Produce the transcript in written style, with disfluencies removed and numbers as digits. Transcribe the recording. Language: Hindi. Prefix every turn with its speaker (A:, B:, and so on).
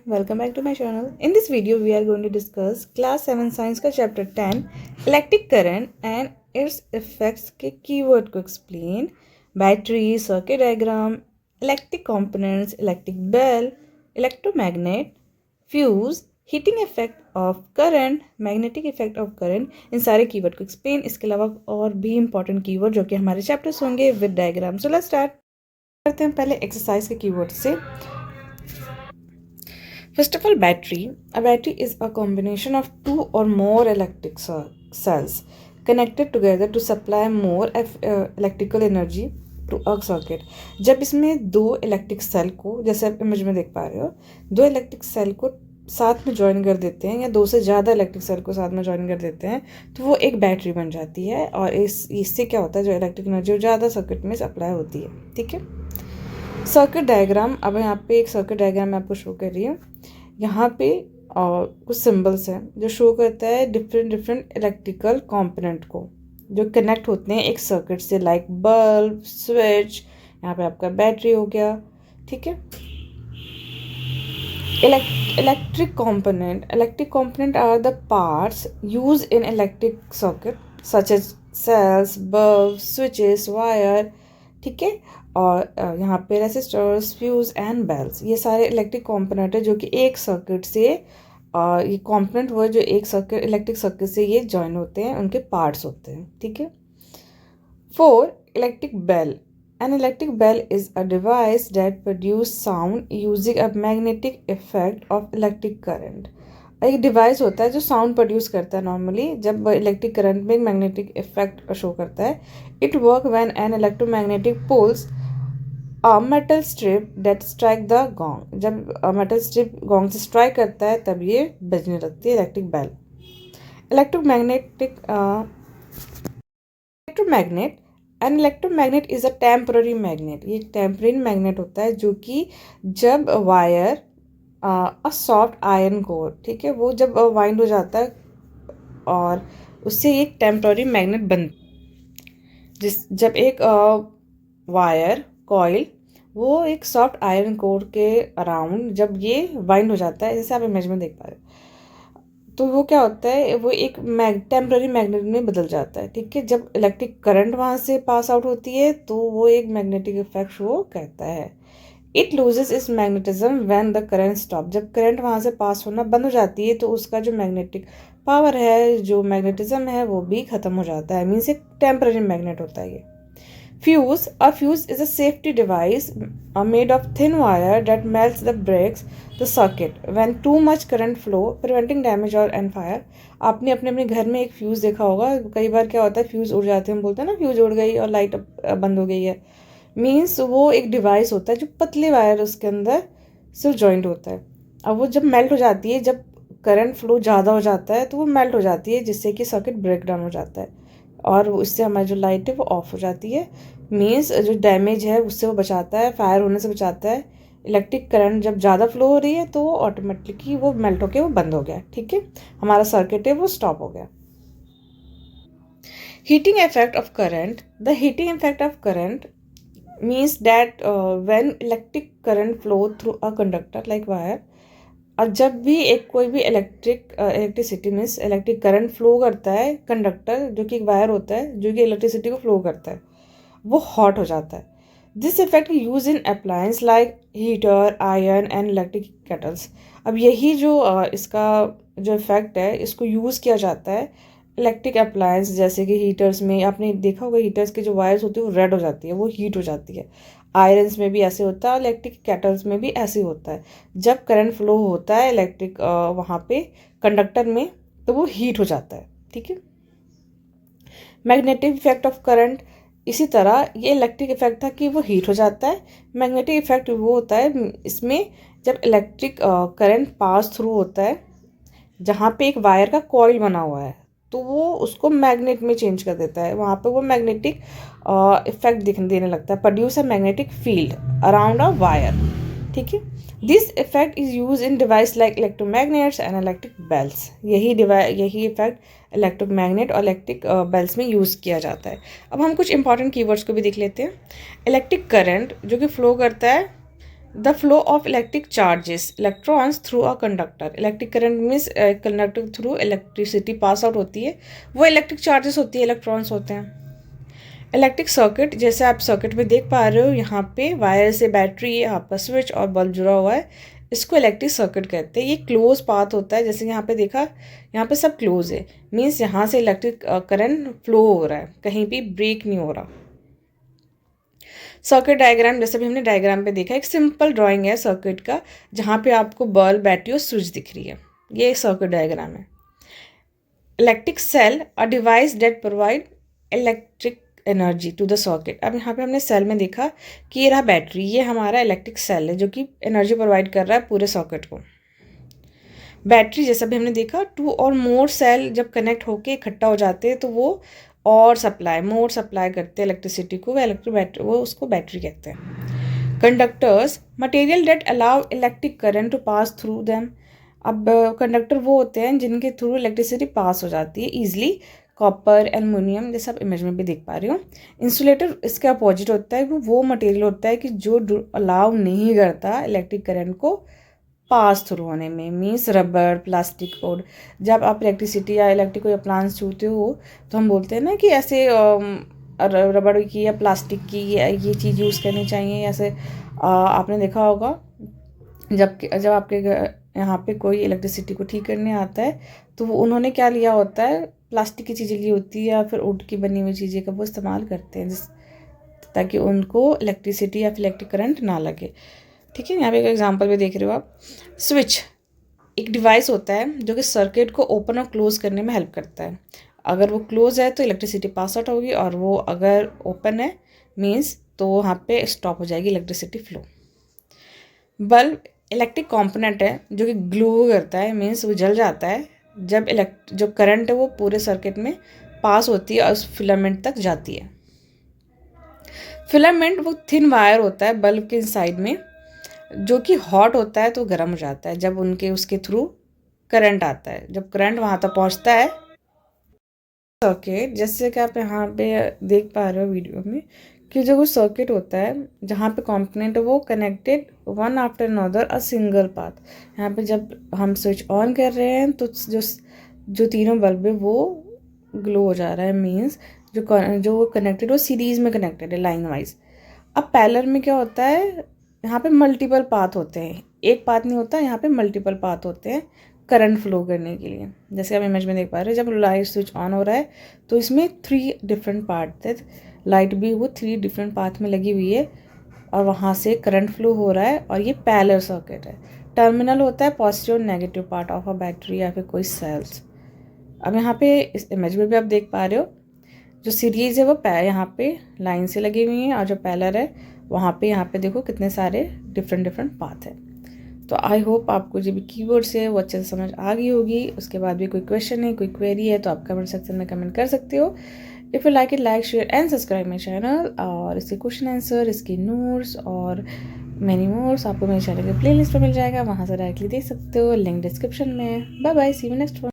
A: welcome back to my channel. In this video we are going to discuss class 7 science का chapter 10 electric current and its effects के keyword को explain, battery, circuit diagram, electric components, electric bell, electromagnet, fuse, heating effect of current, magnetic effect of current, इन सारे keyword को explain. इसके अलावा और भी important keyword जो कि हमारे chapters होंगे with diagram. So let's start. करते हैं पहले exercise के keyword से. First of all, battery. A battery is a combination of two or more electric cells connected together to supply more electrical energy to a circuit. जब इसमें दो इलेक्ट्रिक सेल को, जैसे आप इमेज में देख पा रहे हो, दो इलेक्ट्रिक सेल को साथ में ज्वाइन कर देते हैं या दो से ज़्यादा इलेक्ट्रिक सेल को साथ में ज्वाइन कर देते हैं तो वो एक बैटरी बन जाती है. और इससे क्या होता है, जो इलेक्ट्रिक एनर्जी वो ज़्यादा सर्किट में सप्लाई होती है. ठीक है. Circuit diagram. अब यहाँ पे एक सर्किट डायग्राम मैं आपको शो कर रही हूँ. यहाँ पे कुछ सिंबल्स हैं जो शो करता है डिफरेंट इलेक्ट्रिकल कंपोनेंट को जो कनेक्ट होते हैं एक सर्किट से, लाइक बल्ब, स्विच. यहाँ पे आपका बैटरी हो गया. ठीक है. Electric component are the parts use in electric circuit such as cells, bulbs, switches, wire. ठीक है. और यहाँ पे रेसिस्टर्स, फ्यूज एंड बेल्स, ये सारे इलेक्ट्रिक कंपोनेंट है जो कि एक सर्किट से ये कंपोनेंट हुआ जो एक सर्किट इलेक्ट्रिक सर्किट से ये जॉइन होते हैं, उनके पार्ट्स होते हैं. ठीक है. 4. Electric bell. An electric bell is a device that produce sound using a magnetic effect of electric current. एक डिवाइस होता है जो साउंड प्रोड्यूस करता है नॉर्मली जब इलेक्ट्रिक करंट में मैग्नेटिक इफेक्ट शो करता है. It work when an electromagnetic pulls metal strip that strike the gong. जब मेटल स्ट्रिप गॉन्ग से स्ट्राइक करता है तब ये बजने लगती है electric bell. Electromagnet. N electromagnet is a temporary magnet. ये एक टेम्पररी मैग्नेट होता है जो कि जब wire a soft iron core, ठीक है, वो जब वाइंड हो जाता है और उससे एक टेम्पररी मैग्नेट जब एक वायर कॉइल वो एक सॉफ्ट आयरन कोर के अराउंड जब ये वाइंड हो जाता है, जैसे आप इमेज में देख पा रहे हो, तो वो क्या होता है, वो एक टेम्पररी मैग्नेट में बदल जाता है. ठीक है. जब इलेक्ट्रिक करंट वहाँ से पास आउट होती है तो वो एक मैग्नेटिक इफेक्ट शो करता है. It loses it's magnetism when the current stop. जब करंट वहाँ से पास होना बंद हो जाती है तो उसका जो मैग्नेटिक पावर है, जो मैग्नेटिज्म है, वो भी ख़त्म हो जाता है. मीन्स एक टेम्पररी मैग्नेट होता है ये. Fuse. A fuse is a safety device made of thin wire that melts the breaks the circuit when too much current flow, preventing damage or and fire. आपने अपने घर में एक फ्यूज़ देखा होगा. कई बार क्या होता है, फ्यूज़ उड़ जाते हैं, हम बोलते हैं ना फ्यूज़ उड़ गई और लाइट बंद हो गई है. मीन्स वो एक डिवाइस होता है जो पतले वायर उसके अंदर से जॉइंट होता है. अब वो जब मेल्ट हो जाती है, जब करंट फ्लो ज़्यादा हो जाता है तो वो मेल्ट हो जाती है जिससे कि सर्किट ब्रेक डाउन हो जाता है और उससे हमारी जो लाइट है वो ऑफ हो जाती है. मीन्स जो डैमेज है उससे वो बचाता है, फायर होने से बचाता है. इलेक्ट्रिक करंट जब ज़्यादा फ्लो हो रही है तो ऑटोमेटिकली वो मेल्ट होके वो बंद हो गया. ठीक है. हमारा सर्किट है वो स्टॉप हो गया. Heating effect of current. The heating effect of current means that when electric current flow through a conductor like wire. और जब भी कोई भी electricity means electric current flow करता है, कंडक्टर जो कि एक वायर होता है जो कि इलेक्ट्रिसिटी को फ्लो करता है, वो हॉट हो जाता है. This effect use in appliance like heater, iron and electric kettles. अब यही जो इसका जो इफेक्ट है इसको यूज़ किया जाता है इलेक्ट्रिक अप्लायंस जैसे कि हीटर्स में. आपने देखा होगा हीटर्स की जो वायर्स होती है वो रेड हो जाती है, वो हीट हो जाती है. आयरन्स में भी ऐसे होता है, इलेक्ट्रिक केटल्स में भी ऐसे होता है. जब करंट फ्लो होता है इलेक्ट्रिक वहाँ पे कंडक्टर में तो वो हीट हो जाता है. ठीक है. Magnetic effect of current. इसी तरह ये इलेक्ट्रिक इफेक्ट था कि वो हीट हो जाता है. मैग्नेटिक इफेक्ट वो होता है इसमें जब इलेक्ट्रिक करंट पास थ्रू होता है जहाँ पे एक वायर का कॉइल बना हुआ है तो वो उसको मैग्नेट में चेंज कर देता है. वहाँ पे वो मैग्नेटिक इफेक्ट देने लगता है, produce a magnetic field around a wire. ठीक है. This effect is use in device like electromagnets and electric bells. यही इफेक्ट इलेक्ट्रोमैग्नेट और इलेक्ट्रिक बेल्स में यूज़ किया जाता है. अब हम कुछ इंपॉर्टेंट कीवर्ड्स को भी देख लेते हैं. इलेक्ट्रिक करंट जो कि फ्लो करता है the flow of electric charges electrons through a conductor. Electric current means conductor through electricity pass out होती है, वो इलेक्ट्रिक चार्जेस होती है, इलेक्ट्रॉन्स होते हैं। इलेक्ट्रिक सर्किट, जैसे आप सर्किट में देख पा रहे हो, यहाँ पे वायर से बैटरी, आपका स्विच और बल्ब जुड़ा हुआ है, इसको इलेक्ट्रिक सर्किट कहते हैं। ये क्लोज पाथ होता है, जैसे यहाँ पे देखा, यहाँ पे सब क्लोज है, मीन्स यहाँ से इलेक्ट्रिक करंट फ्लो हो रहा है, कहीं भी ब्रेक नहीं हो रहा। सर्किट डायग्राम, जैसे भी हमने डायग्राम पे देखा, एक सिंपल ड्राइंग है सर्किट का, जहाँ पे आपको बल्ब, बैटरी और स्विच दिख रही है, ये सर्किट डायग्राम है। Electric cell a device that provide electric energy to the circuit. अब यहाँ पे हमने सेल में देखा कि ये रहा बैटरी, ये हमारा इलेक्ट्रिक सेल है जो कि एनर्जी प्रोवाइड कर रहा है पूरे सर्किट को। बैटरी, जैसा भी हमने देखा, 2 और मोर सेल जब कनेक्ट होके इकट्ठा हो जाते हैं तो वो और मोर सप्लाई करते हैं इलेक्ट्रिसिटी को, वो उसको बैटरी कहते हैं। Conductors, material that allow electric current to pass through them. अब कंडक्टर वो होते हैं जिनके थ्रू इलेक्ट्रिसिटी पास हो जाती है ईजिली, कॉपर, एल्युमिनियम, जैसे आप इमेज में भी देख पा रहे हो। इंसुलेटर इसके अपोजिट होता है, वो मटेरियल होता है कि जो अलाउ नहीं करता इलेक्ट्रिक करंट को पास थ्रू होने में, मीन्स रबर, प्लास्टिक बोर्ड। जब आप इलेक्ट्रिसिटी या इलेक्ट्रिक कोई अप्लायंस छूते हो तो हम बोलते हैं ना कि ऐसे रबड़ की या प्लास्टिक की ये चीज़ यूज़ करनी चाहिए। ऐसे आपने देखा होगा जब आपके यहाँ पे कोई इलेक्ट्रिसिटी को ठीक करने आता है तो वो उन्होंने क्या लिया होता है, प्लास्टिक की चीज़ें ली होती है या फिर वुड की बनी हुई चीज़ें का वो इस्तेमाल करते हैं ताकि उनको इलेक्ट्रिसिटी या फिर इलेक्ट्रिक करंट ना लगे। ठीक है, यहाँ पे एक एग्जांपल भी देख रहे हो आप। स्विच एक डिवाइस होता है जो कि सर्किट को ओपन और क्लोज करने में हेल्प करता है। अगर वो क्लोज है तो इलेक्ट्रिसिटी पास आउट होगी, और वो अगर ओपन है मीन्स तो वहाँ पे स्टॉप हो जाएगी electricity flow. Bulb electric component है जो कि ग्लो करता है, मीन्स वो जल जाता है जब जो करंट है वो पूरे सर्किट में पास होती है और उस फिलामेंट तक जाती है। फिलामेंट वो थिन वायर होता है बल्ब के साइड में, जो कि हॉट होता है तो गर्म हो जाता है जब उसके थ्रू करंट आता है। जब करंट वहाँ तक पहुँचता है सर्किट, जैसे कि आप यहाँ पे देख पा रहे हो वीडियो में, कि जो वो सर्किट होता है जहाँ पे कंपोनेंट है वो connected one after another a single path. यहाँ पे जब हम स्विच ऑन कर रहे हैं तो जो तीनों बल्ब है वो ग्लो हो जा रहा है, मीन्स जो कनेक्टेड वो सीरीज में कनेक्टेड है लाइन वाइज। अब पैरेलल में क्या होता है, यहाँ पे मल्टीपल पाथ होते हैं, एक पाथ नहीं होता, यहाँ पे मल्टीपल पाथ होते हैं करंट फ्लो करने के लिए। जैसे आप इमेज में देख पा रहे हैं, जब लाइट स्विच ऑन हो रहा है तो इसमें 3 डिफरेंट पार्ट है, लाइट भी वो 3 डिफरेंट पाथ में लगी हुई है और वहाँ से करंट फ्लो हो रहा है, और ये पैरेलल सर्किट है। टर्मिनल होता है पॉजिटिव और negative part of a battery या फिर कोई सेल्स। अब यहाँ पे इस इमेज में भी आप देख पा रहे हो, जो सीरीज है वो यहाँ पे लाइन से लगी हुई है, और जो पैरेलल है वहाँ पे यहाँ पे देखो कितने सारे डिफरेंट पाथ है। तो आई होप आपको जो भी कीवर्ड्स है वो अच्छे से समझ आ गई होगी। उसके बाद भी कोई क्वेश्चन है, कोई क्वेरी है तो आप कमेंट सेक्शन में कमेंट कर सकते हो। If you like it, like, share and subscribe my channel. और इसके क्वेश्चन आंसर, इसके नोट्स और मैनी मोर्स आपको मेरे चैनल के प्लेलिस्ट में मिल जाएगा, वहाँ से डायरेक्टली देख सकते हो, लिंक डिस्क्रिप्शन में। Bye bye, see you next one.